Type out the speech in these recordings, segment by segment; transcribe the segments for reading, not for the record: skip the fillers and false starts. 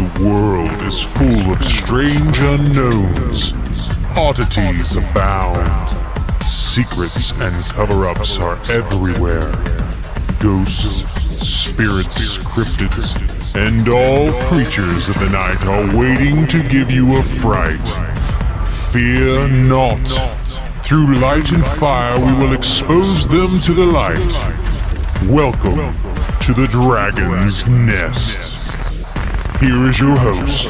The world is full of strange unknowns. Oddities abound. Secrets and cover-ups are everywhere. Ghosts, spirits, cryptids, and all creatures of the night are waiting to give you a fright. Fear not. Through light and fire we will expose them to the light. Welcome to the Dragon's Nest. Here is your host,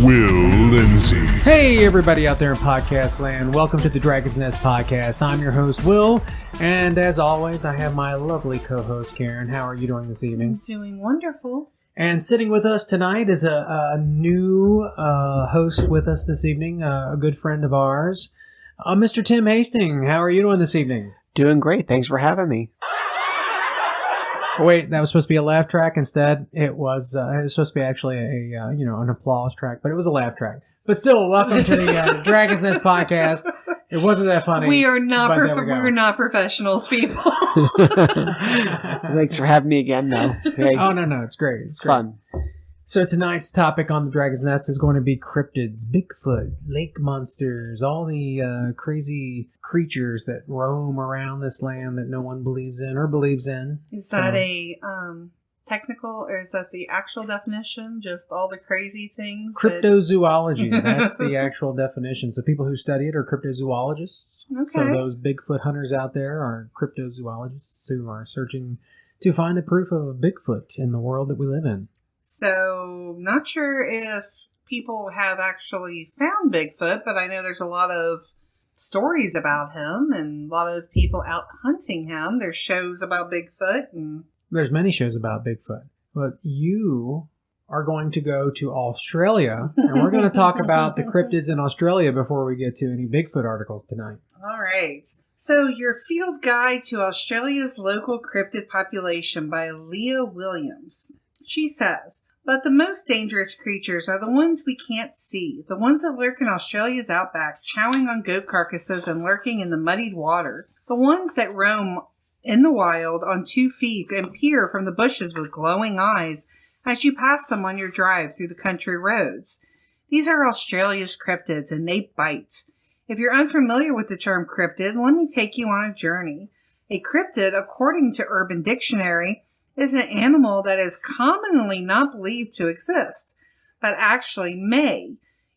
Will Lindsay. Hey everybody out there in podcast land, welcome to the Dragon's Nest podcast. I'm your host, Will, and as always, I have my lovely co-host, Karen. How are you doing this evening? I'm doing wonderful. And sitting with us tonight is a new host with us this evening, a good friend of ours, Mr. Tim Hastings. How are you doing this evening? Doing great. Thanks for having me. Wait, that was supposed to be a laugh track. Instead, it was supposed to be actually an applause track, but it was a laugh track. But still, welcome to the Dragon's Nest podcast. It wasn't that funny. We are not we're not professionals, people. Thanks for having me again, though. Hey. Oh no, it's great. It's great. Fun. So tonight's topic on the Dragon's Nest is going to be cryptids, Bigfoot, lake monsters, all the crazy creatures that roam around this land that no one believes in or believes in. Is that a technical, or is that the actual definition? Just all the crazy things? Cryptozoology, that's the actual definition. So people who study it are cryptozoologists. Okay. So those Bigfoot hunters out there are cryptozoologists who are searching to find the proof of Bigfoot in the world that we live in. So, not sure if people have actually found Bigfoot, but I know there's a lot of stories about him and a lot of people out hunting him. There's shows about Bigfoot. And there's many shows about Bigfoot. But you are going to go to Australia, and we're going to talk about the cryptids in Australia before we get to any Bigfoot articles tonight. All right. So, your field guide to Australia's local cryptid population by Leah Williams. She says, but the most dangerous creatures are the ones we can't see, the ones that lurk in Australia's outback, chowing on goat carcasses and lurking in the muddied water, the ones that roam in the wild on 2 feet and peer from the bushes with glowing eyes as you pass them on your drive through the country roads. These are Australia's cryptids, and they bite. If you're unfamiliar with the term cryptid, let me take you on a journey. A cryptid, according to Urban Dictionary, is an animal that is commonly not believed to exist, but actually may.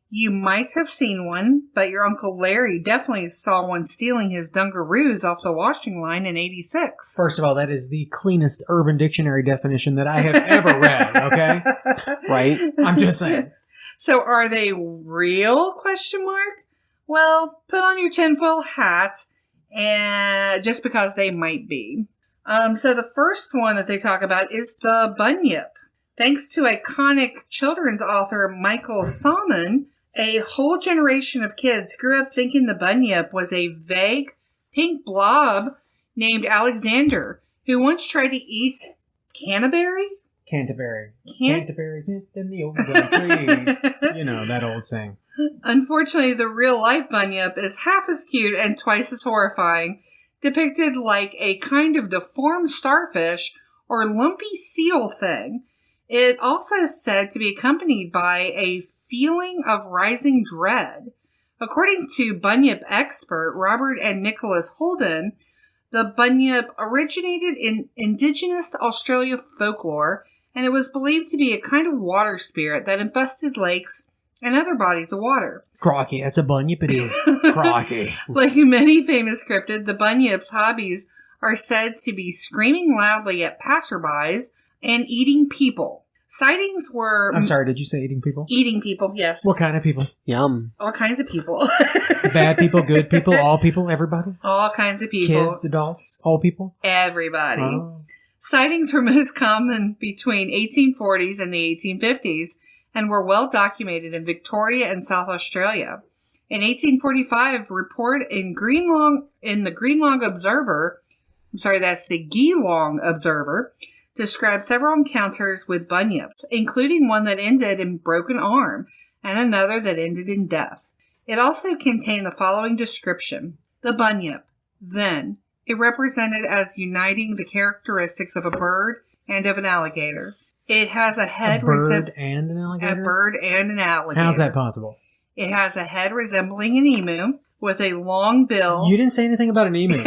You might have seen one, but your Uncle Larry definitely saw one stealing his dungaroos off the washing line in '86. First of all, that is the cleanest Urban Dictionary definition that I have ever read, okay? Right? I'm just saying. So are they real, ? Well, put on your tinfoil hat, and just because they might be. So the first one that they talk about is the Bunyip. Thanks to iconic children's author Michael Salmon, a whole generation of kids grew up thinking the Bunyip was a vague pink blob named Alexander, who once tried to eat Canterbury in the old tree. You know, that old saying. Unfortunately, the real-life Bunyip is half as cute and twice as horrifying, depicted like a kind of deformed starfish or lumpy seal thing. It also is said to be accompanied by a feeling of rising dread. According to Bunyip expert Robert and Nicholas Holden, the Bunyip originated in indigenous Australia folklore, and it was believed to be a kind of water spirit that infested lakes and other bodies of water. Crocky, that's a Bunyip it is. Crocky. Like many famous cryptids, the Bunyip's hobbies are said to be screaming loudly at passerbys and eating people. Sightings were... I'm sorry, did you say eating people? Eating people, yes. What kind of people? Yum. All kinds of people. Bad people, good people, all people, everybody? All kinds of people. Kids, adults, all people? Everybody. Oh. Sightings were most common between 1840s and the 1850s, and were well documented in Victoria and South Australia. In 1845, report in the Geelong Observer, described several encounters with bunyips, including one that ended in broken arm and another that ended in death. It also contained the following description. The bunyip, then, it represented as uniting the characteristics of a bird and of an alligator. It has a head A bird and an alligator? a bird and an alligator. How's that possible? It has a head resembling an emu with a long bill. You didn't say anything about an emu.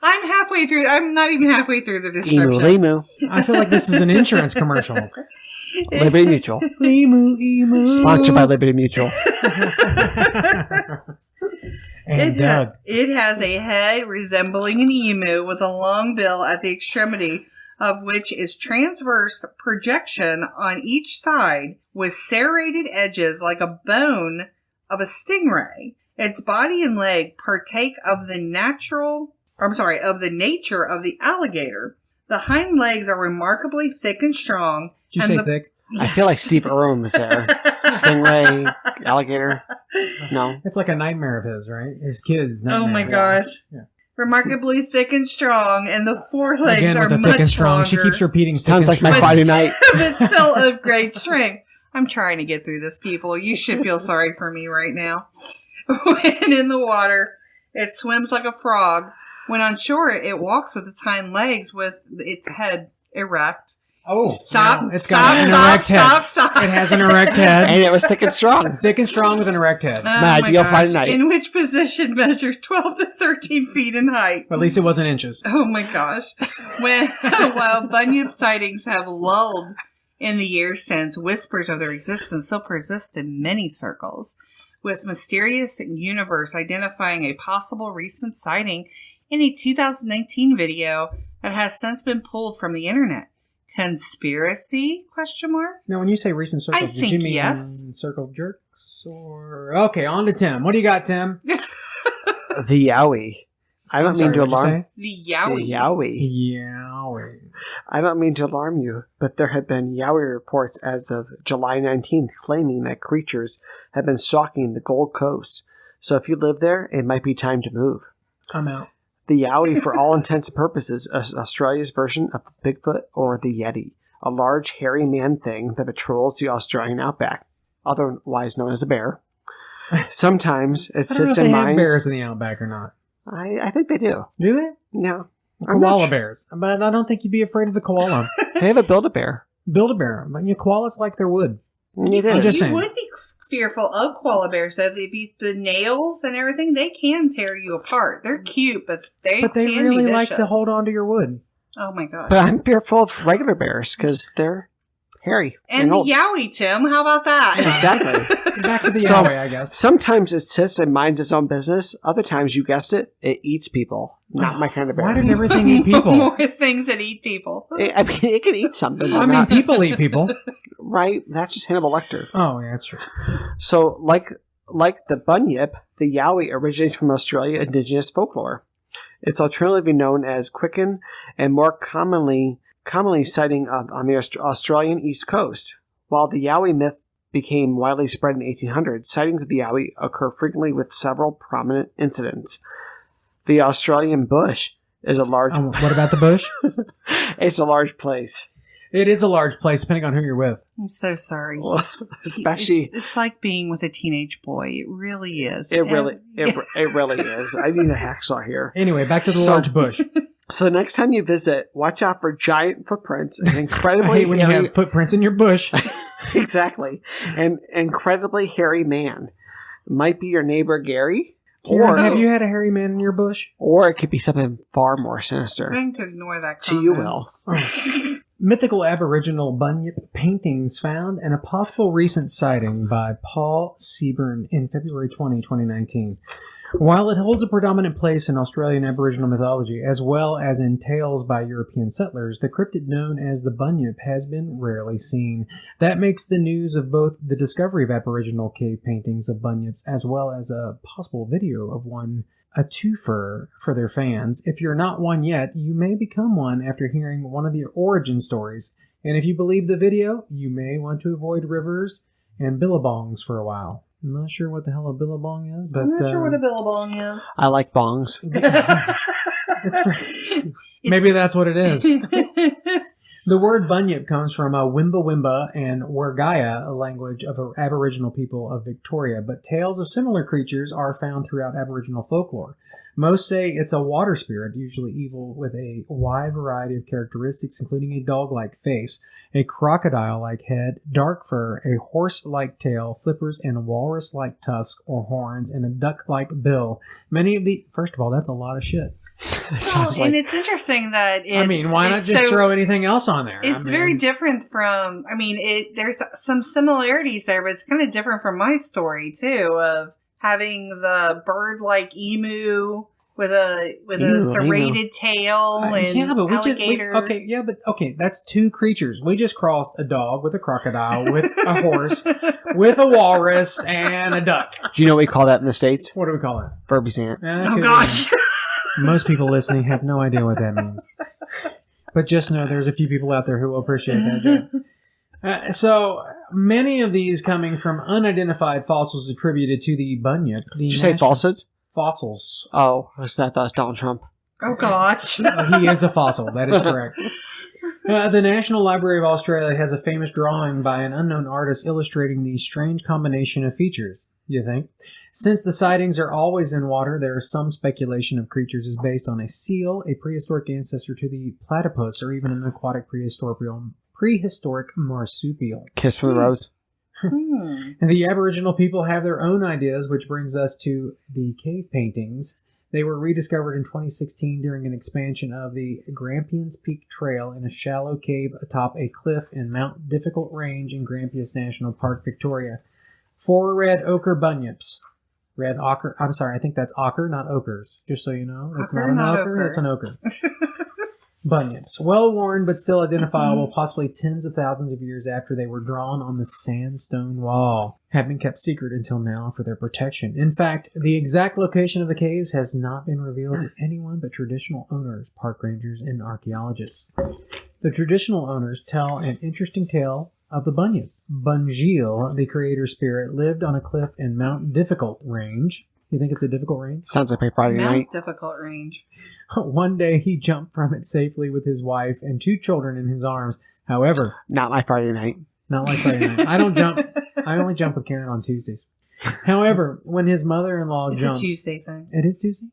I'm halfway through. I'm not even halfway through the description. Emu. I feel like this is an insurance commercial. Liberty Mutual. Emu. Sponsored by Liberty Mutual. And Doug. It has a head resembling an emu with a long bill at the extremity, of which is transverse projection on each side with serrated edges like a bone of a stingray. Its body and leg partake of the nature of the alligator. The hind legs are remarkably thick and strong. Did you say thick? I feel like Steve Irwin was there. Stingray, alligator. No. It's like a nightmare of his, right? His kid's nightmare. Oh my gosh. Yeah. Remarkably thick and strong, and the forelegs Again, are with the much thick and strong. longer. She keeps repeating Sounds thick like and my strong. Friday night. But still of great strength. I'm trying to get through this, people. You should feel sorry for me right now. When in the water, it swims like a frog. When on shore, it walks with its hind legs with its head erect. Oh, Stop. no, it's got an erect head. It has an erect head. And it was thick and strong. Thick and strong with an erect head. Oh My ideal Friday night. In which position measures 12 to 13 feet in height. At least it wasn't inches. Oh my gosh. While Bunyip sightings have lulled in the years since, whispers of their existence still persist in many circles, with Mysterious Universe identifying a possible recent sighting in a 2019 video that has since been pulled from the internet. Conspiracy? ? Now, when you say recent circles, did you think mean yes. circle jerks? Or okay, on to Tim. What do you got, Tim? The Yowie. I don't mean to alarm. The Yowie. The Yowie. Yowie. I don't mean to alarm you, but there have been Yowie reports as of July 19th claiming that creatures have been stalking the Gold Coast. So if you live there, it might be time to move. I'm out. The Yowie, for all intents and purposes, is Australia's version of Bigfoot or the Yeti, a large hairy man thing that patrols the Australian outback, otherwise known as a bear. Sometimes it I don't know sits if they in have mines. bears in the outback or not. I think they do. Do they? No. I'm not Koala sure. bears. But I don't think you'd be afraid of the koala. They have a Build-A-Bear. Build-A-Bear. But koalas like their wood. It I'm is. just You saying. would be fearful of koala bears, though. The nails and everything, they can tear you apart. They're cute, but they But they can really be like to vicious. hold on to your wood. Oh my gosh. But I'm fearful of regular bears because they're hairy. and the old. Yowie, Tim, how about that? Exactly. Back to the So- Yowie, I guess. Sometimes it sits and minds its own business. Other times, you guessed it, it eats people. Not my kind of bear. Why does everything eat people? More things that eat people. I mean, it can eat something. But I mean, not, people eat people. right? That's just Hannibal Lecter. Oh, yeah, that's true. So, like the Bunyip, the Yowie originates from Australia indigenous folklore. It's alternatively known as Quicken and more commonly sighting on the Australian east coast. While the Yowie myth became widely spread in the 1800s, sightings of the Yowie occur frequently with several prominent incidents. The Australian bush is a large... What about the bush? It's a large place. It is a large place, depending on who you're with. I'm so sorry. Well, especially... It's like being with a teenage boy. It really is. It really is. I need a hacksaw here. Anyway, back to the So- large bush. So the next time you visit, watch out for giant footprints and I incredibly hate when you hairy... have footprints in your bush. Exactly. An incredibly hairy man. Might be your neighbor Gary, Or or have you had a hairy man in your bush? or it could be something far more I'm sinister. going to ignore that To comment. you will. Mythical Aboriginal Bunyip paintings found and a possible recent sighting by Paul Seaburn in February 2019. While it holds a predominant place in Australian Aboriginal mythology, as well as in tales by European settlers, the cryptid known as the Bunyip has been rarely seen. That makes the news of both the discovery of Aboriginal cave paintings of Bunyips, as well as a possible video of one, a twofer for their fans. If you're not one yet, you may become one after hearing one of the origin stories. And if you believe the video, you may want to avoid rivers and billabongs for a while. I'm not sure what the hell a billabong is, but I'm not sure what a billabong is. I like bongs. it's for, maybe that's what it is. The word bunyip comes from a Wimba Wimba and Wergaya, a language of Aboriginal people of Victoria, but tales of similar creatures are found throughout Aboriginal folklore. Most say it's a water spirit, usually evil, with a wide variety of characteristics, including a dog-like face, a crocodile-like head, dark fur, a horse-like tail, flippers, and a walrus-like tusk or horns, and a duck-like bill. Many of the... First of all, that's a lot of shit. And it's interesting that it's... why not just throw anything else on there? It's very different from... there's some similarities there, but it's kind of different from my story, too, of having the bird-like emu with a serrated tail and alligator. That's two creatures. We just crossed a dog with a crocodile, with a horse, with a walrus, and a duck. Do you know what we call that in the States? What do we call it? Furby's aunt. Oh, gosh. Most people listening have no idea what that means. But just know there's a few people out there who will appreciate that joke. So many of these coming from unidentified fossils attributed to the Bunyip. Did you say falsehoods? Fossils. Oh, I thought that was Donald Trump. Oh, gosh. He is a fossil. That is correct. The National Library of Australia has a famous drawing by an unknown artist illustrating the strange combination of features, you think? Since the sightings are always in water, there is some speculation of creatures is based on a seal, a prehistoric ancestor to the platypus, or even an aquatic prehistoric marsupial. Kiss from the rose. And the Aboriginal people have their own ideas, which brings us to the cave paintings. They were rediscovered in 2016 during an expansion of the Grampians Peak Trail in a shallow cave atop a cliff in Mount Difficult Range in Grampians National Park, Victoria. 4 red ochre bunyips. Red ochre. I'm sorry, I think that's ochre, not ochres. Just so you know. That's not an ochre, that's an ochre. Bunyips. Well worn, but still identifiable, possibly tens of thousands of years after they were drawn on the sandstone wall, have been kept secret until now for their protection. In fact, the exact location of the caves has not been revealed to anyone but traditional owners, park rangers, and archaeologists. The traditional owners tell an interesting tale of the Bunyip. Bunjil, the creator spirit, lived on a cliff in Mount Difficult Range. You think it's a difficult range? Sounds like my Friday night. Difficult range. One day he jumped from it safely with his wife and 2 children in his arms. However... Not my Friday night. Not like Friday night. I don't jump. I only jump with Karen on Tuesdays. However, when his mother-in-law jumped... It's a Tuesday thing. It is Tuesday?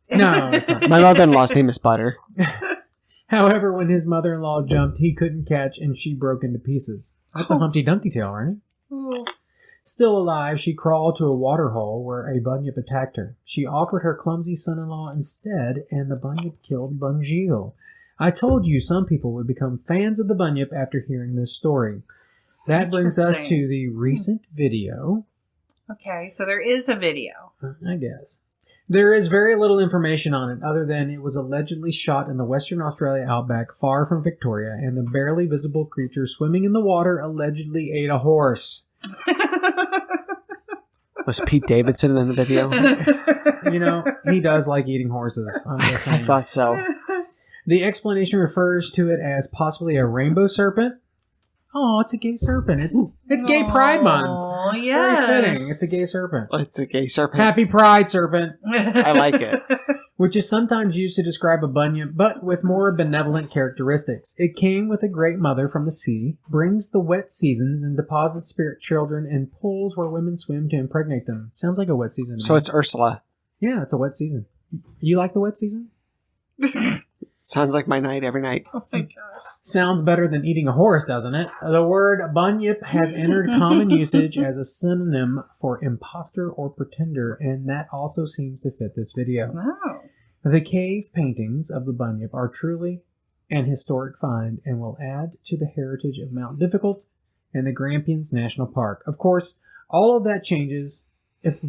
No, it's not. My mother-in-law's name is Butter. However, when his mother-in-law jumped, he couldn't catch and she broke into pieces. That's a Humpty Dumpty tale, right? Oh. Still alive, she crawled to a water hole where a bunyip attacked her. She offered her clumsy son-in-law instead, and the bunyip killed Bunjil. I told you some people would become fans of the bunyip after hearing this story. That brings us to the recent video. Okay, so there is a video. I guess. There is very little information on it other than it was allegedly shot in the Western Australia outback far from Victoria, and the barely visible creature swimming in the water allegedly ate a horse. Was Pete Davidson in the video? You know, he does like eating horses. I'm just saying. I thought so. The explanation refers to it as possibly a rainbow serpent. Oh, it's a gay serpent. It's Gay Pride Month. It's very fitting. It's a gay serpent. It's a gay serpent. Happy Pride, serpent. I like it. Which is sometimes used to describe a bunyip, but with more benevolent characteristics. It came with a great mother from the sea, brings the wet seasons and deposits spirit children in pools where women swim to impregnate them. Sounds like a wet season. So it's Ursula. Yeah, it's a wet season. You like the wet season? Sounds like my night every night. Oh my gosh. Sounds better than eating a horse, doesn't it? The word bunyip has entered common usage as a synonym for imposter or pretender, and that also seems to fit this video. Wow. The cave paintings of the bunyip are truly an historic find and will add to the heritage of Mount Difficult and the Grampians National Park. Of course, all of that changes if a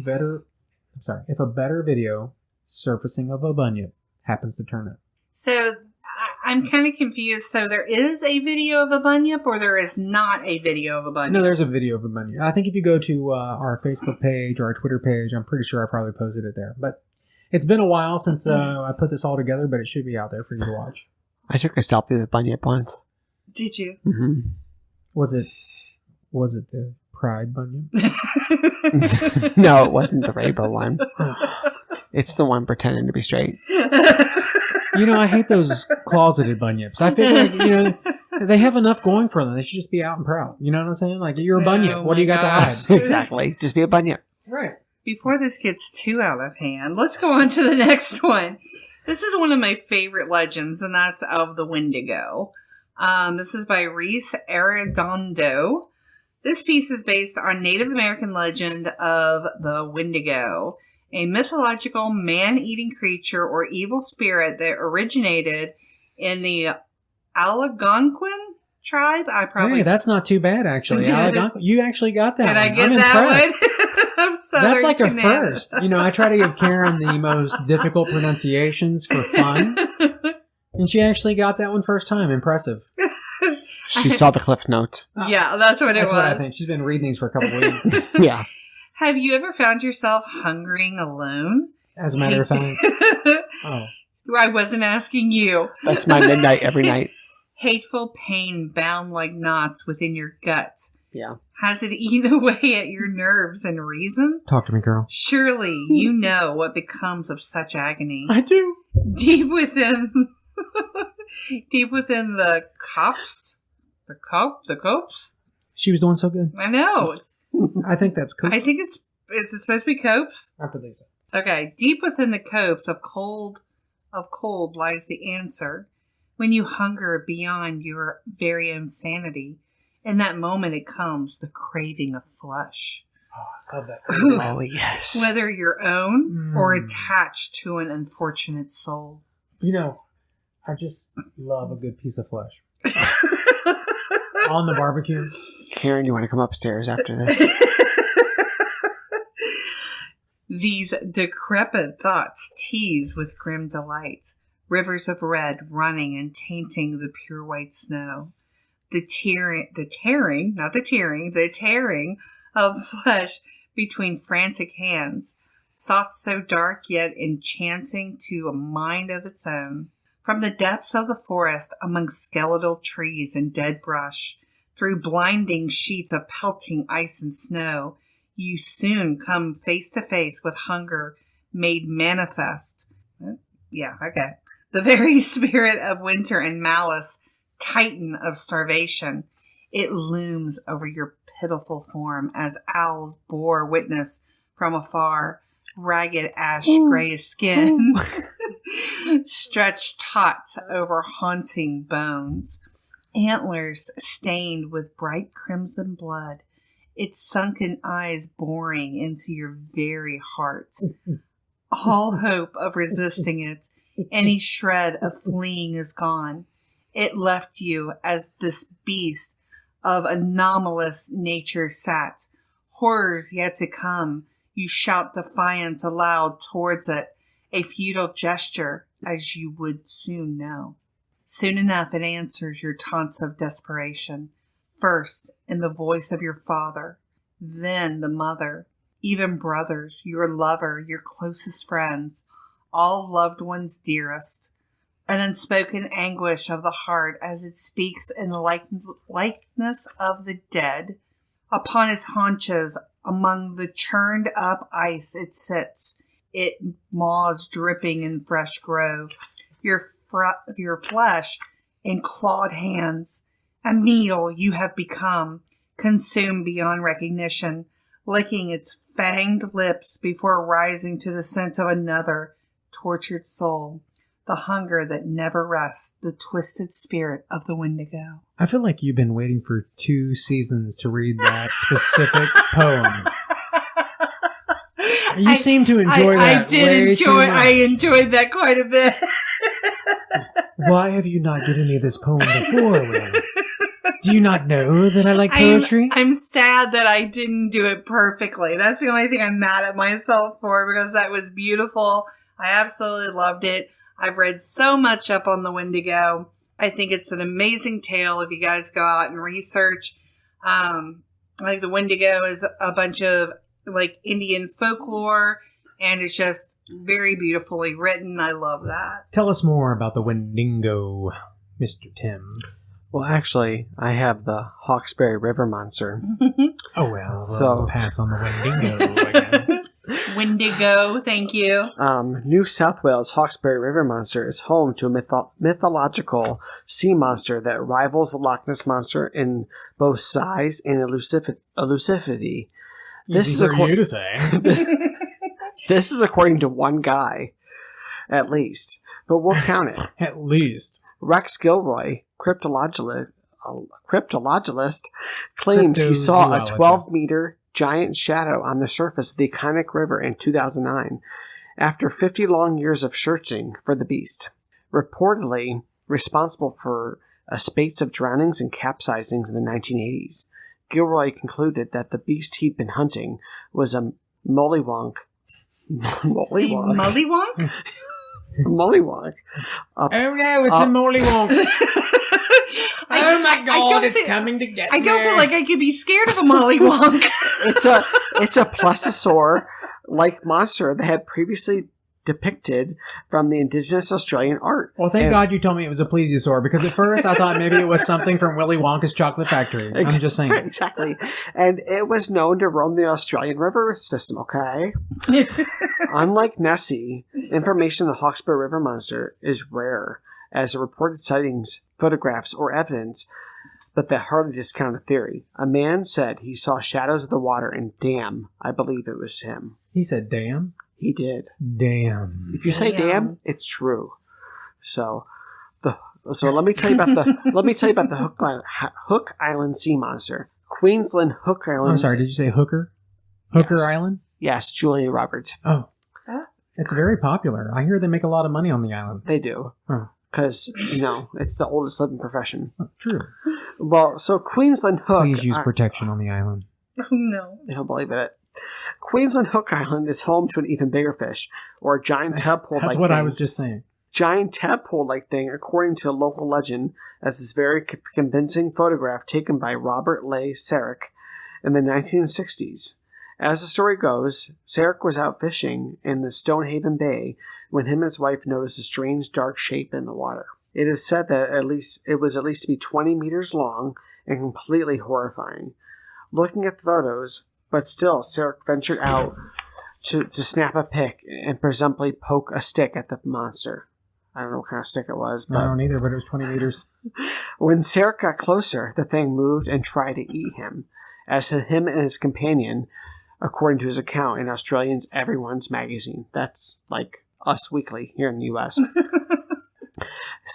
better video surfacing of a bunyip happens to turn up. So I'm kind of confused. So there is a video of a bunyip, or there is not a video of a bunyip? No, there's a video of a bunyip. I think if you go to our Facebook page or our Twitter page, I'm pretty sure I probably posted it there. But it's been a while since I put this all together, but it should be out there for you to watch. I took a selfie with bunyip once. Did you? Mm-hmm. Was it the Pride bunyip? No, it wasn't the rainbow one. It's the one pretending to be straight. You know, I hate those closeted bunyips. I feel like, They have enough going for them. They should just be out and proud. You know what I'm saying? Like, you're a bunyip. What do you got to hide? Exactly. Just be a bunyip. Right. Before this gets too out of hand, let's go on to the next one. This is one of my favorite legends, and that's of the Windigo. This is by Reese Arredondo. This piece is based on Native American legend of the Wendigo, a mythological man-eating creature or evil spirit that originated in the Algonquin tribe. Hey, that's not too bad, actually. You actually got that. Did one. I get I'm that impressed. one? That's like a first. You know, I try to give Karen the most difficult pronunciations for fun, and she actually got that one first time. Impressive. She saw the cliff notes. Yeah, that's what it was. That's what I think. She's been reading these for a couple weeks. Yeah. Have you ever found yourself hungering alone? As a matter of fact. Oh. I wasn't asking you. That's my midnight every night. Hateful pain bound like knots within your guts. Yeah. Has it eaten away at your nerves and reason? Talk to me, girl. Surely you know what becomes of such agony. I do. Deep within the copse? The copse? She was doing so good. I know. I think that's cool. I think is it supposed to be copse? I believe so. Okay. Deep within the copse of cold lies the answer. When you hunger beyond your very own sanity, in that moment it comes, the craving of flesh. Oh, I love that. Oh, yes. Whether your own or attached to an unfortunate soul. You know, I just love a good piece of flesh. On the barbecue. Karen, you want to come upstairs after this? These decrepit thoughts tease with grim delight. Rivers of red running and tainting the pure white snow. The tearing of flesh between frantic hands. Thoughts so dark yet enchanting to a mind of its own. From the depths of the forest, among skeletal trees and dead brush, through blinding sheets of pelting ice and snow, you soon come face to face with hunger made manifest. Yeah, okay. The very spirit of winter and malice, titan of starvation. It looms over your pitiful form as owls bore witness from afar. Ragged ash gray skin stretched taut over haunting bones. Antlers stained with bright crimson blood. Its sunken eyes boring into your very heart. All hope of resisting it, any shred of fleeing is gone. It left you as this beast of anomalous nature sat. Horrors yet to come. You shout defiance aloud towards it, a futile gesture, as you would soon know. Soon enough it answers your taunts of desperation. First, in the voice of your father, then the mother, even brothers, your lover, your closest friends, all loved ones dearest. An unspoken anguish of the heart as it speaks in the likeness of the dead. Upon its haunches, among the churned up ice it sits, it maws dripping in fresh grove. Your flesh in clawed hands. A meal you have become, consumed beyond recognition, licking its fanged lips before rising to the scent of another tortured soul. The hunger that never rests, the twisted spirit of the Windigo. I feel like you've been waiting for 2 seasons to read that specific poem. You seem to enjoy that. I enjoyed that quite a bit. Why have you not given me this poem before, Will? Do you not know that I like poetry? I'm sad that I didn't do it perfectly. That's the only thing I'm mad at myself for, because that was beautiful. I absolutely loved it. I've read so much up on the Windigo. I think it's an amazing tale if you guys go out and research. Like the Windigo is a bunch of like Indian folklore, and it's just very beautifully written. I love that. Tell us more about the Windigo, Mr. Tim. Well, actually, I have the Hawkesbury River Monster. Oh, well, So- we'll pass on the Wendigo, I guess. Windigo, thank you. New South Wales Hawkesbury River Monster is home to a mythological sea monster that rivals the Loch Ness Monster in both size and elusivity. Easy for you to say. This is according to one guy, at least. But we'll count it. At least. Rex Gilroy, cryptologist, claimed he saw a 12-meter giant shadow on the surface of the iconic river in 2009 after 50 long years of searching for the beast. Reportedly responsible for a spate of drownings and capsizings in the 1980s, Gilroy concluded that the beast he'd been hunting was a mollywonk. Mollywonk? Mollywonk. Oh no, it's a mollywonk. Oh my god, it's coming to get me. I don't feel like I could be scared of a mollywonk. It's a plesiosaur-like monster that had previously depicted from the indigenous Australian art. Well, thank God you told me it was a plesiosaur, because at first I thought maybe it was something from Willy Wonka's Chocolate Factory. I'm just saying. Exactly. And it was known to roam the Australian river system, okay? Unlike Nessie, information on the Hawkesbury River Monster is rare, as the reported sightings, photographs, or evidence, but that hardly discount a theory. A man said he saw shadows of the water, and damn, I believe it was him. He said damn? He did. Damn. If you say damn, it's true. So let me tell you about the Hook Island sea monster. Queensland Hook Island. I'm sorry, did you say Hooker? Hooker Yes. Island? Yes, Julia Roberts. Oh. It's very popular. I hear they make a lot of money on the island. They do. Because, it's the oldest living profession. True. Well, so Queensland Hook... Please use protection on the island. Oh, no. I don't believe it. Queensland Hook Island is home to an even bigger fish, or a giant tadpole-like That's what thing. I was just saying. Giant tadpole-like thing, according to a local legend, as this very convincing photograph taken by Robert Leigh Sarek in the 1960s. As the story goes, Sarek was out fishing in the Stonehaven Bay when him and his wife noticed a strange dark shape in the water. It is said that it was at least to be 20 meters long and completely horrifying. Looking at the photos, but still, Sarek ventured out to snap a pic and presumably poke a stick at the monster. I don't know what kind of stick it was. But I don't either, but it was 20 meters. When Sarek got closer, the thing moved and tried to eat him, as did him and his companion, according to his account in Australians' Everyone's magazine. That's like Us Weekly here in the U.S.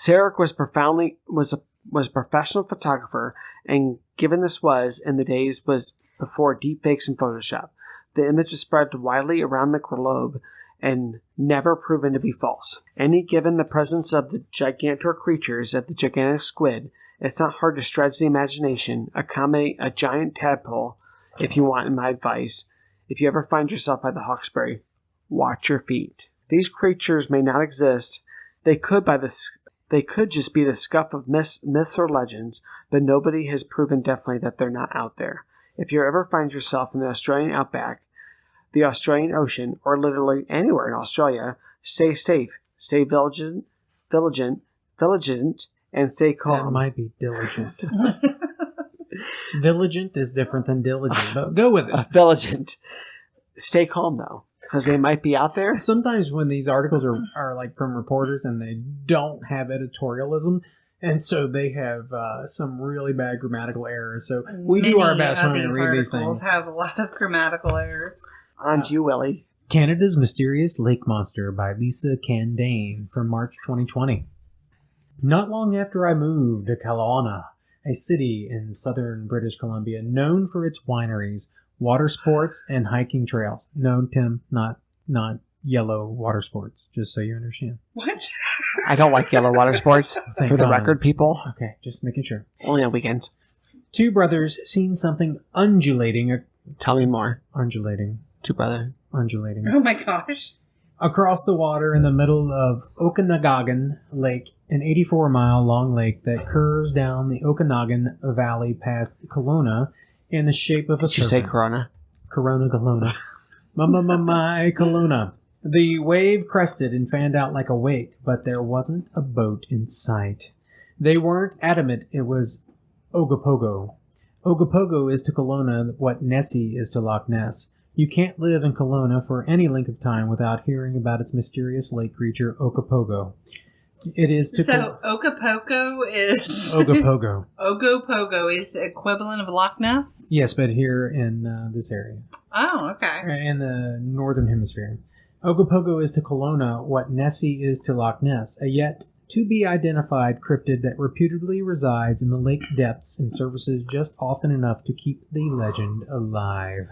Sarek was a professional photographer, and given this was in the days was before deepfakes and Photoshop, the image was spread widely around the globe and never proven to be false. Any given the presence of the gigantor creatures at the gigantic squid, it's not hard to stretch the imagination, accommodate a giant tadpole, if you want my advice. If you ever find yourself by the Hawkesbury, watch your feet. These creatures may not exist. They could just be the scuff of myths or legends, but nobody has proven definitely that they're not out there. If you ever find yourself in the Australian outback, the Australian Ocean, or literally anywhere in Australia, stay safe, stay vigilant, and stay calm. That might be diligent. Vigilant is different than diligent, but go with it. Vigilant. Stay calm, though, because they might be out there. Sometimes when these articles are like from reporters and they don't have editorialism, and so they have some really bad grammatical errors. So we do our best when we read these things. Have a lot of grammatical errors. On to you, Willie. Canada's Mysterious Lake Monster by Lisa Candane from March 2020. Not long after I moved to Kelowna, a city in southern British Columbia known for its wineries, water sports, and hiking trails. No, Tim, not yellow water sports, just so you understand. What? I don't like yellow water sports, Thank for the God. record, people. Okay, just making sure. Only on weekends. Two brothers seen something undulating. Tell me more. Undulating. Undulating. Oh my gosh. Across the water in the middle of Okanagan Lake, an 84-mile-long lake that curves down the Okanagan Valley past Kelowna in the shape of a Did you say serpent. Corona? Kelowna. My Kelowna. The wave crested and fanned out like a wake, but there wasn't a boat in sight. They weren't adamant it was Ogopogo. Ogopogo is to Kelowna what Nessie is to Loch Ness. You can't live in Kelowna for any length of time without hearing about its mysterious lake creature, Ogopogo. It is to So Ogopogo is Ogopogo. Is the equivalent of Loch Ness? Yes, but here in this area. Oh, okay. In the northern hemisphere. Ogopogo is to Kelowna what Nessie is to Loch Ness, a yet to be identified cryptid that reputedly resides in the lake depths and surfaces just often enough to keep the legend alive.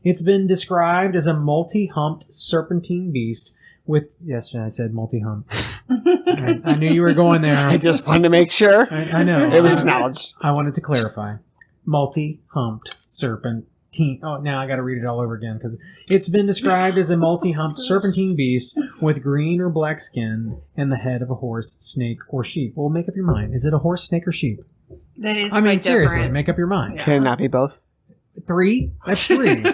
It's been described as a multi-humped serpentine beast with... Yes, I said multi-humped. I knew you were going there. I just wanted to make sure. I know. It was acknowledged. I wanted to clarify. Multi-humped serpentine. Oh, now I got to read it all over again because it's been described as a multi-humped serpentine beast with green or black skin and the head of a horse, snake, or sheep. Well, make up your mind. Is it a horse, snake, or sheep? That is. I mean, seriously, different. make up your mind. Yeah. Can it not be both? 3? That's 3.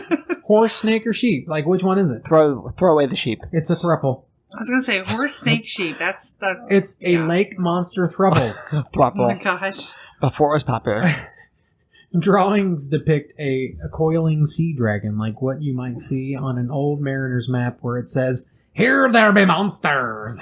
Horse, snake, or sheep? Like, which one is it? Throw away the sheep. It's a thruple. I was gonna say horse, snake, sheep. That's the. It's a lake monster thruple. Oh my gosh! Before it was popular. Drawings depict a coiling sea dragon, like what you might see on an old mariner's map where it says, "Here there be monsters."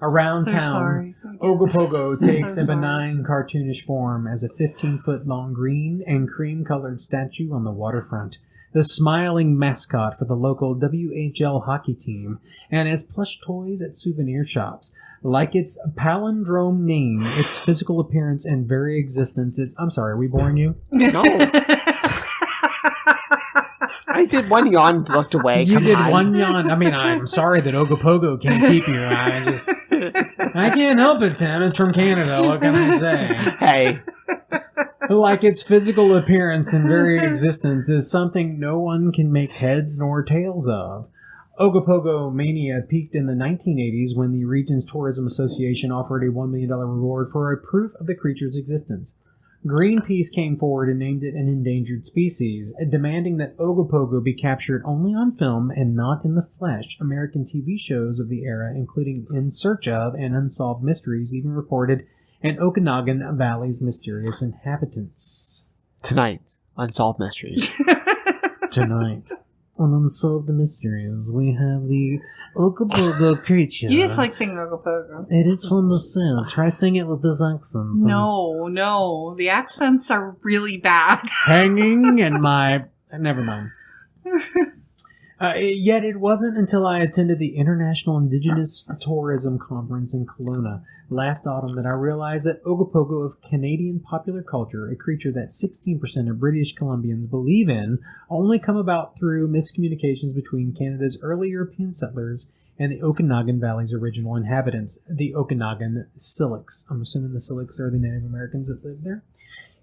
Around So town, sorry. Ogopogo takes So a sorry. benign cartoonish form as a 15-foot-long green and cream-colored statue on the waterfront, the smiling mascot for the local WHL hockey team, and as plush toys at souvenir shops. Like its palindrome name, its physical appearance and very existence is... I'm sorry, are we boring you? No. I did one yawn, looked away. You Come did on. one yawn. I mean, I'm sorry that Ogopogo can't keep you. I can't help it, Tim. It's from Canada. What can I say? Hey. Like its physical appearance and very existence is something no one can make heads nor tails of. Ogopogo mania peaked in the 1980s when the region's tourism association offered a $1 million reward for a proof of the creature's existence. Greenpeace came forward and named it an endangered species, demanding that Ogopogo be captured only on film and not in the flesh. American TV shows of the era, including In Search of and Unsolved Mysteries, even reported an Okanagan Valley's mysterious inhabitants. Tonight, Unsolved Mysteries. Tonight, on Unsolved Mysteries, we have the Ogopogo creature. You just like singing Ogopogo. It is fun to sing. Try singing it with this accent. No. The accents are really bad. Hanging in my... Never mind. Yet it wasn't until I attended the International Indigenous Tourism Conference in Kelowna last autumn that I realized that Ogopogo of Canadian popular culture, a creature that 16% of British Columbians believe in, only come about through miscommunications between Canada's early European settlers and the Okanagan Valley's original inhabitants, the Okanagan Syilx. I'm assuming the Syilx are the Native Americans that live there.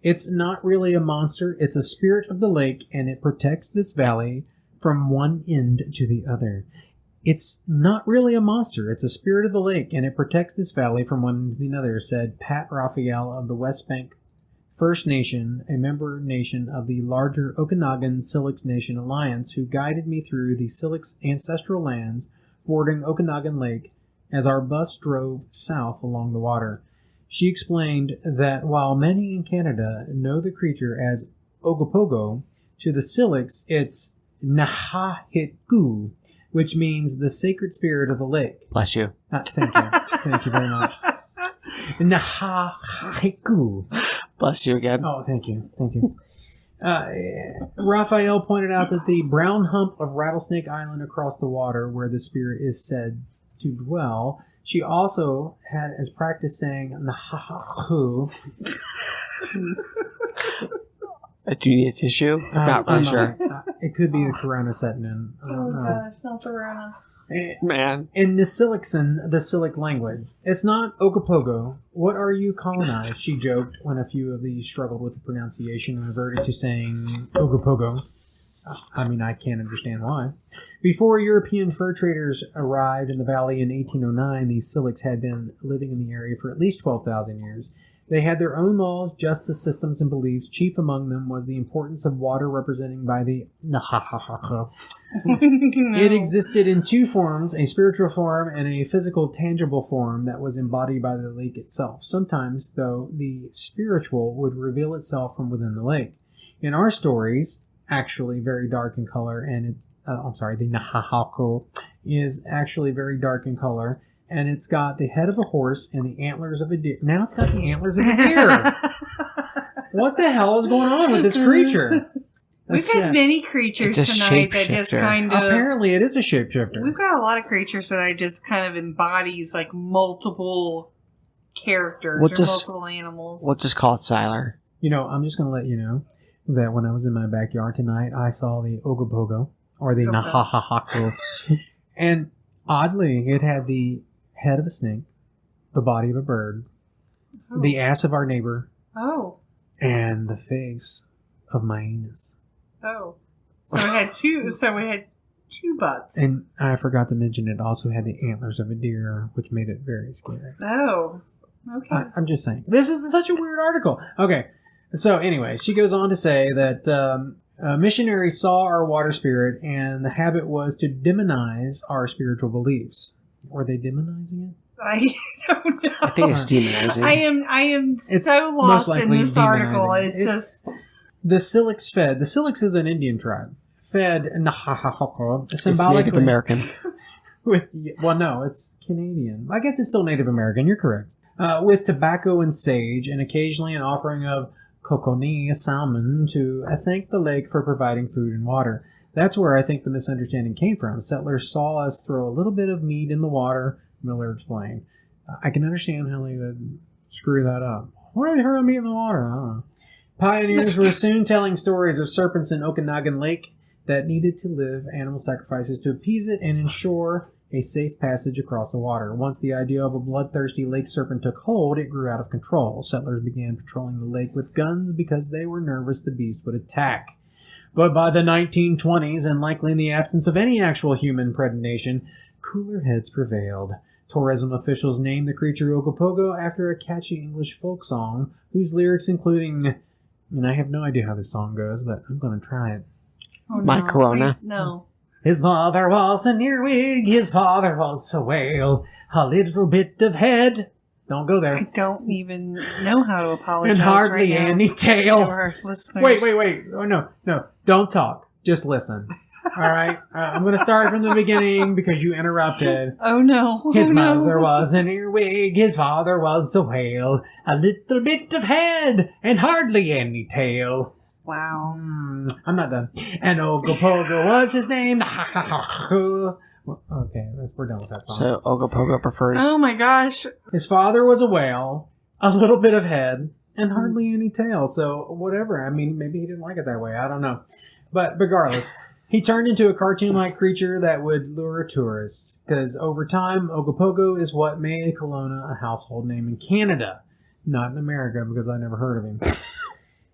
It's not really a monster, it's a spirit of the lake, and it protects this valley from one end to the other. It's not really a monster, it's a spirit of the lake, and it protects this valley from one end to the other, said Pat Raphael of the West Bank First Nation, a member nation of the larger Okanagan Syilx Nation Alliance, who guided me through the Syilx ancestral lands bordering Okanagan Lake as our bus drove south along the water. She explained that while many in Canada know the creature as Ogopogo, to the Syilx it's Nahahiku, which means the sacred spirit of the lake. Bless you. Thank you. Thank you very much. Nahahiku. Bless you again. Oh, thank you. Thank you. Raphael pointed out that the brown hump of Rattlesnake Island across the water, where the spirit is said to dwell, she also had as practice saying Nahahiku. Do you need a tissue? Not really sure. It could be the corona setting in. I don't know. gosh, not the Rona. Man. In Nisilixan, the Syilx language, it's not Ogopogo. What are you colonized? She joked when a few of these struggled with the pronunciation and reverted to saying Ogopogo. I mean, I can't understand why. Before European fur traders arrived in the valley in 1809, these Syilx had been living in the area for at least 12,000 years. They had their own laws, justice systems, and beliefs. Chief among them was the importance of water representing by the Nahahaha. It existed in two forms, a spiritual form and a physical, tangible form that was embodied by the lake itself. Sometimes, though, the spiritual would reveal itself from within the lake. In our stories, actually very dark in color, and it's the Nahahako is actually very dark in color, and it's got the head of a horse and the antlers of a deer. Now it's got the antlers of a deer. What the hell is going on with this creature? We've had many creatures tonight that just kind of... Apparently it is a shapeshifter. We've got a lot of creatures that I just kind of embodies like multiple characters multiple animals. We'll just call it Siler. I'm just going to let you know that when I was in my backyard tonight, I saw the Ogopogo, or the Nahahako. And oddly, it had the head of a snake, the body of a bird, the ass of our neighbor, and the face of my anus. Oh. So it had two. So it had two butts. And I forgot to mention it also had the antlers of a deer, which made it very scary. Oh. Okay. I'm just saying. This is such a weird article. Okay. So anyway, she goes on to say that a missionary saw our water spirit, and the habit was to demonize our spiritual beliefs. Were they demonizing it? I don't know. I think it's demonizing. I am so lost in this article. It's just... The Silix fed. The Silix is an Indian tribe. Fed Nahahako symbolically. It's Native American. No, it's Canadian. I guess it's still Native American. You're correct. With tobacco and sage, and occasionally an offering of kokoni salmon to thank the lake for providing food and water. That's where I think the misunderstanding came from. Settlers saw us throw a little bit of meat in the water, Miller explained. I can understand how they would screw that up. What are they throwing meat in the water? I don't know. Pioneers were soon telling stories of serpents in Okanagan Lake that needed to live animal sacrifices to appease it and ensure a safe passage across the water. Once the idea of a bloodthirsty lake serpent took hold, it grew out of control. Settlers began patrolling the lake with guns because they were nervous the beast would attack. But by the 1920s, and likely in the absence of any actual human predation, cooler heads prevailed. Tourism officials named the creature Ogopogo after a catchy English folk song, whose lyrics including... And I have no idea how this song goes, but I'm going to try it. Oh, My no. Corona. No. His mother was an earwig, his father was a whale, a little bit of head. Don't go there. I don't even know how to apologize. And hardly right now any tail. to our listeners. Wait. Oh, no. Don't talk. Just listen. All right? I'm going to start from the beginning because you interrupted. Oh, no. His mother was an earwig, his father was a whale, a little bit of head, and hardly any tail. Wow. I'm not done. And Ogopogo was his name. Okay, we're done with that song. So Ogopogo prefers... Oh, my gosh. His father was a whale, a little bit of head, and hardly any tail. So, whatever. I mean, maybe he didn't like it that way. I don't know. But regardless... He turned into a cartoon-like creature that would lure tourists, because over time, Ogopogo is what made Kelowna a household name in Canada, not in America, because I never heard of him.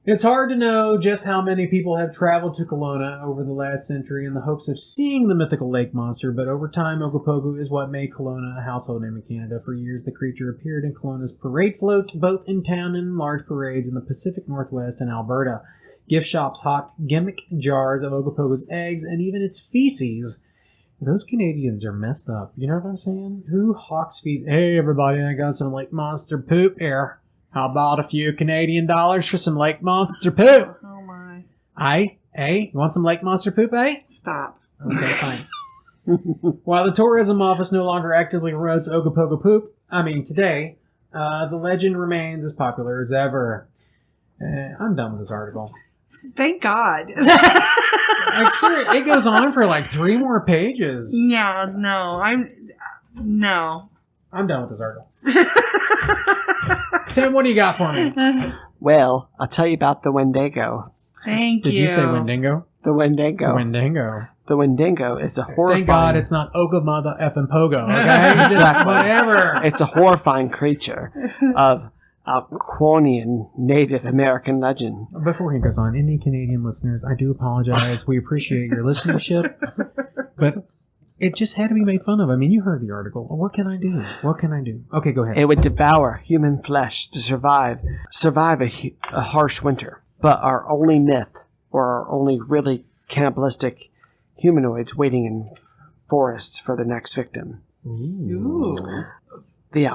It's hard to know just how many people have traveled to Kelowna over the last century in the hopes of seeing the mythical lake monster, but over time, Ogopogo is what made Kelowna a household name in Canada. For years, the creature appeared in Kelowna's parade float, both in town and in large parades in the Pacific Northwest and Alberta. Gift shops hawked gimmick jars of Ogopogo's eggs and even its feces. Those Canadians are messed up. You know what I'm saying? Who hawks feces? Hey, everybody, I got some lake monster poop here. How about a few Canadian dollars for some lake monster poop? Oh, my. You want some lake monster poop, Stop. Okay, fine. While the tourism office no longer actively promotes Ogopogo poop, today, the legend remains as popular as ever. I'm done with this article. Thank God. Seriously, it goes on for like 3 more pages. Yeah, no. I'm done with this article. Tim, what do you got for me? Well, I'll tell you about the Wendigo. Thank you. Did you say Windigo? The Wendigo. Windigo. The Wendigo is a horrifying... Thank God it's not Oga Mother effing Pogo, okay? Just whatever. It's a horrifying creature of Algonquian Native American legend. Before he goes on, any Canadian listeners, I do apologize. We appreciate your listenership, but it just had to be made fun of. You heard the article. What can I do? Okay, go ahead. It would devour human flesh to survive a harsh winter. But our only myth, or our only really cannibalistic humanoids waiting in forests for their next victim. Ooh. The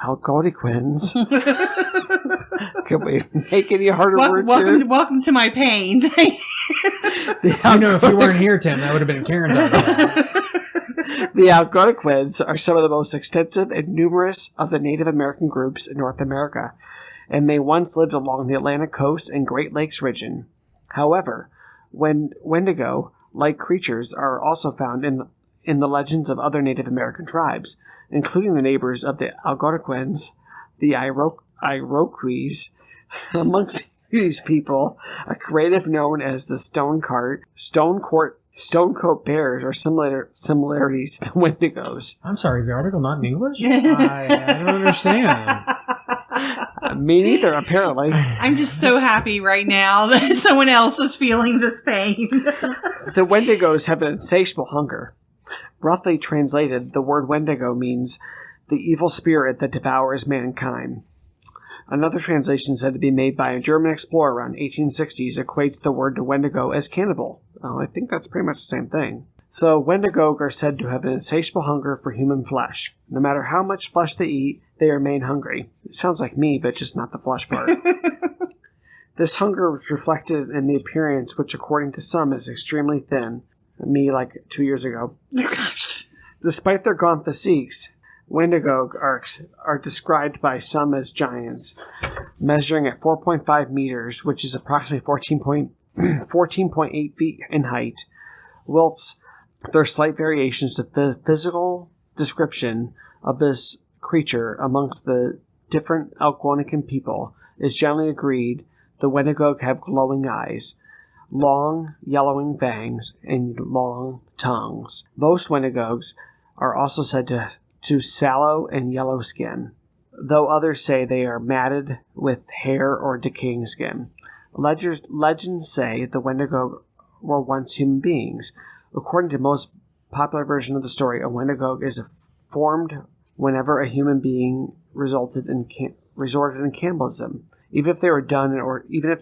Algonquins. Can we make any harder words here? Welcome to my pain. I know if you weren't here, Tim, that would have been Karen's article. The Algonquins are some of the most extensive and numerous of the Native American groups in North America, and they once lived along the Atlantic coast and Great Lakes region. However, Wendigo-like creatures are also found in the legends of other Native American tribes, including the neighbors of the Algonquins, the Iroquois. Amongst these people, a creative known as the Stonecoat Bears are similarities to the Wendigos. I'm sorry, is the article not in English? I don't understand. Me neither, apparently. I'm just so happy right now that someone else is feeling this pain. The Wendigos have an insatiable hunger. Roughly translated, the word Wendigo means the evil spirit that devours mankind. Another translation said to be made by a German explorer around 1860s equates the word to Wendigo as cannibal. I think that's pretty much the same thing. So Wendigo are said to have an insatiable hunger for human flesh. No matter how much flesh they eat, they remain hungry. It sounds like me, but just not the flesh part. This hunger was reflected in the appearance, which according to some is extremely thin. Me, like 2 years ago. Despite their gaunt physiques, Wendigo are described by some as giants, measuring at 4.5 meters, which is approximately 14.8 feet in height, whilst there are slight variations to the physical description of this creature amongst the different Algonquin people. Is generally agreed the Wendigo have glowing eyes, long yellowing fangs, and long tongues. Most Wendigos are also said to sallow and yellow skin, though others say they are matted with hair or decaying skin. Legends say the Wendigo were once human beings. According to the most popular version of the story, a Wendigo is formed whenever a human being resorted in cannibalism, even if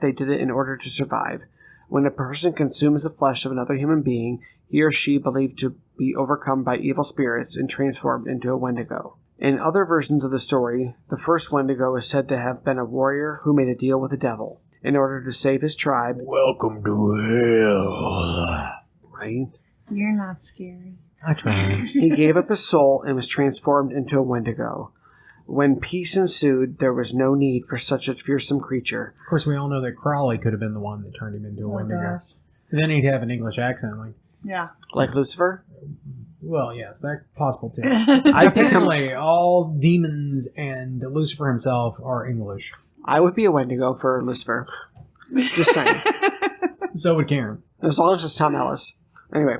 they did it in order to survive. When a person consumes the flesh of another human being, he or she believed to be overcome by evil spirits and transformed into a Wendigo. In other versions of the story, the first Wendigo is said to have been a warrior who made a deal with the devil in order to save his tribe. Welcome to hell. Right? You're not scary. I tried. He gave up his soul and was transformed into a Wendigo. When peace ensued, there was no need for such a fearsome creature. Of course, we all know that Crowley could have been the one that turned him into a Wendigo. Gosh. And then he'd have an English accent, like. Yeah. Like Lucifer? Well, yes, that's possible too. I think Apparently, all demons and Lucifer himself are English. I would be a Wendigo for Lucifer. Just saying. So would Karen. As long as it's Tom Ellis. Anyway.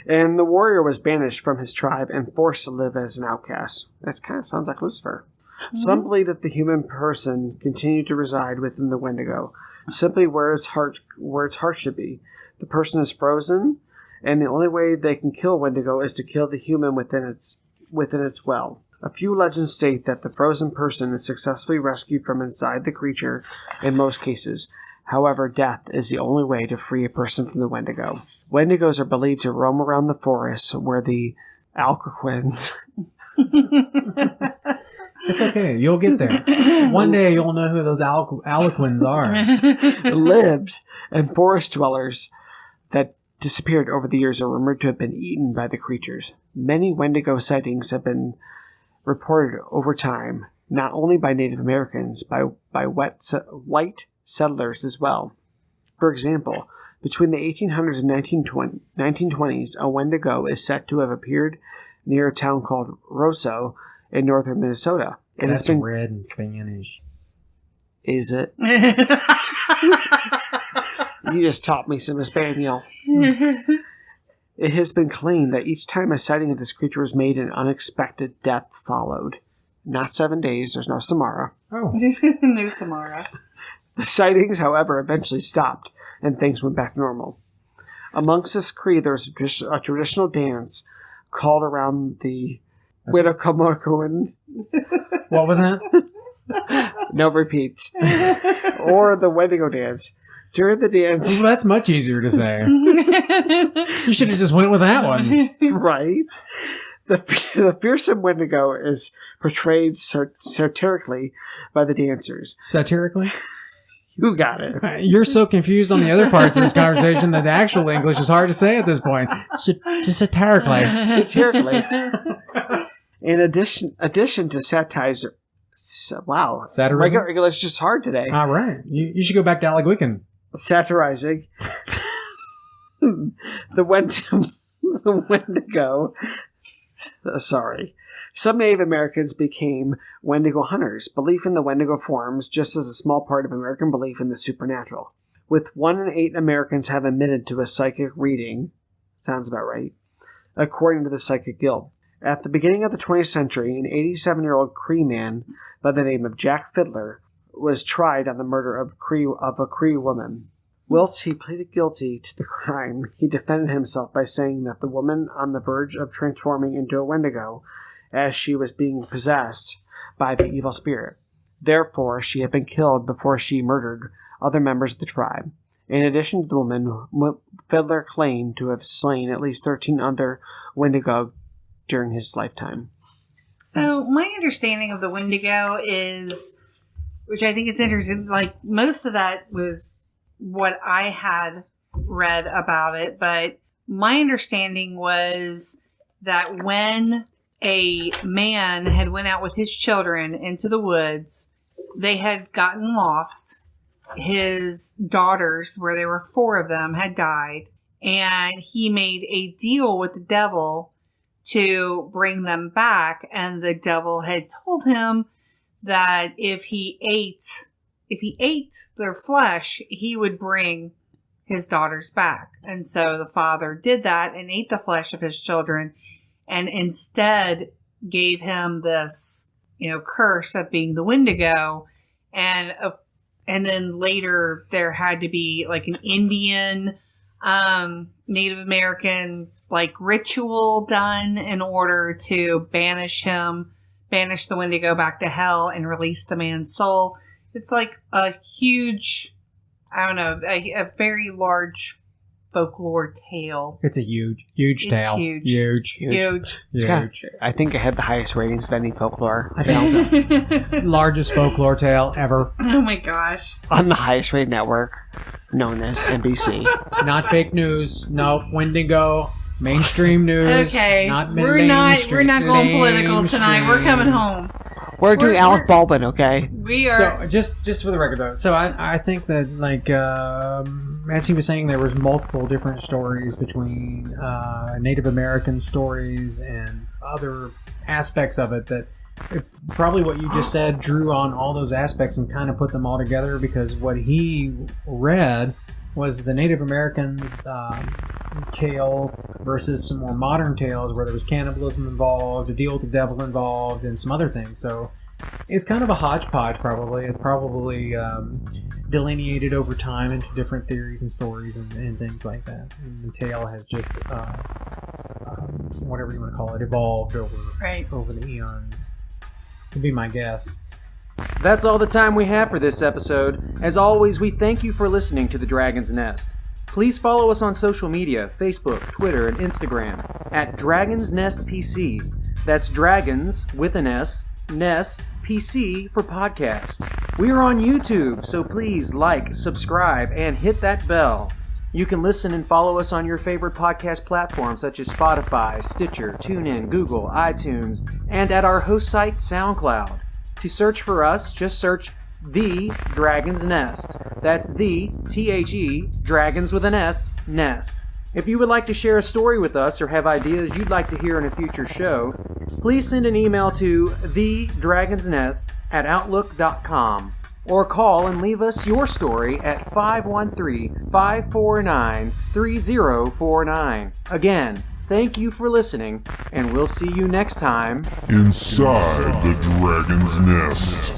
And the warrior was banished from his tribe and forced to live as an outcast. That kind of sounds like Lucifer. Mm-hmm. Some believe that the human person continued to reside within the Wendigo, simply where its heart should be. The person is frozen, and the only way they can kill Wendigo is to kill the human within its well. A few legends state that the frozen person is successfully rescued from inside the creature in most cases. However, death is the only way to free a person from the Wendigo. Wendigos are believed to roam around the forests where the Algonquins... It's okay. You'll get there. One day you'll know who those Algonquins are. lived, and forest dwellers that disappeared over the years are rumored to have been eaten by the creatures. Many Wendigo sightings have been reported over time, not only by Native Americans, by white settlers as well. For example, between the 1800s and 1920s, a Wendigo is said to have appeared near a town called Roseau in northern Minnesota. And That's it's been red and Spanish. Is it? You just taught me some Espanol. It has been claimed that each time a sighting of this creature was made, an unexpected death followed. Not 7 days, there's no Samara. Oh. No Samara. The sightings, however, eventually stopped, and things went back normal. Amongst this creed, there was a traditional dance called around the Ogopogo. What was that? No repeats. Or the Wendigo dance. During the dance... Well, that's much easier to say. You should have just went with that one. Right? The fearsome Wendigo is portrayed satirically by the dancers. Satirically? You got it. You're so confused on the other parts of this conversation that the actual English is hard to say at this point. Just satirically. Satirically. In addition to satire, wow, Satirism? regular is just hard today. All right, you should go back to Algonquin. Satirizing the Wendigo. Sorry. Some Native Americans became Wendigo hunters. Belief in the Wendigo forms just as a small part of American belief in the supernatural. With 1 in 8 Americans have admitted to a psychic reading, sounds about right, according to the Psychic Guild. At the beginning of the 20th century, an 87-year-old Cree man by the name of Jack Fiddler was tried on the murder of a Cree woman. Whilst he pleaded guilty to the crime, he defended himself by saying that the woman on the verge of transforming into a Wendigo as she was being possessed by the evil spirit. Therefore, she had been killed before she murdered other members of the tribe. In addition to the woman, Fiddler claimed to have slain at least 13 other Wendigo during his lifetime. So, my understanding of the Windigo is, which I think it's interesting, like, most of that was what I had read about it, but my understanding was that when a man had went out with his children into the woods, they had gotten lost. His daughters, where there were 4 of them, had died, and he made a deal with the devil to bring them back, and the devil had told him that if he ate their flesh, he would bring his daughters back. And so the father did that and ate the flesh of his children, and instead gave him this, curse of being the Windigo. And then later there had to be like an Indian, Native American, like, ritual done in order to banish the Windigo back to hell and release the man's soul. It's like a huge, a very large folklore tale. It's a huge tale. Huge. I think it had the highest ratings of any folklore. I think so. Largest folklore tale ever. Oh my gosh. On the highest rated network known as NBC. Not fake news. No, Windigo. Mainstream news. Okay. We're not going political tonight. We're coming home. We're doing Alec Baldwin, okay? We are. So just for the record, though, so I think that, like, as he was saying, there was multiple different stories between Native American stories and other aspects of it that probably what you just said drew on all those aspects and kind of put them all together, because what he read was the Native Americans' tale versus some more modern tales where there was cannibalism involved, a deal with the devil involved, and some other things. So it's kind of a hodgepodge, probably. It's probably delineated over time into different theories and stories and things like that. And the tale has just, whatever you want to call it, evolved over the eons. Would be my guess. That's all the time we have for this episode. As always, we thank you for listening to The Dragon's Nest. Please follow us on social media, Facebook, Twitter, and Instagram at Dragon's Nest PC. That's Dragons with an S, Nest PC for podcast. We are on YouTube, so please like, subscribe, and hit that bell. You can listen and follow us on your favorite podcast platforms such as Spotify, Stitcher, TuneIn, Google, iTunes, and at our host site, SoundCloud. To search for us, just search The Dragon's Nest. That's the THE, Dragons with an S, Nest. If you would like to share a story with us or have ideas you'd like to hear in a future show, please send an email to thedragonsnest@outlook.com or call and leave us your story at 513-549-3049. Again, thank you for listening, and we'll see you next time inside the Dragon's Nest.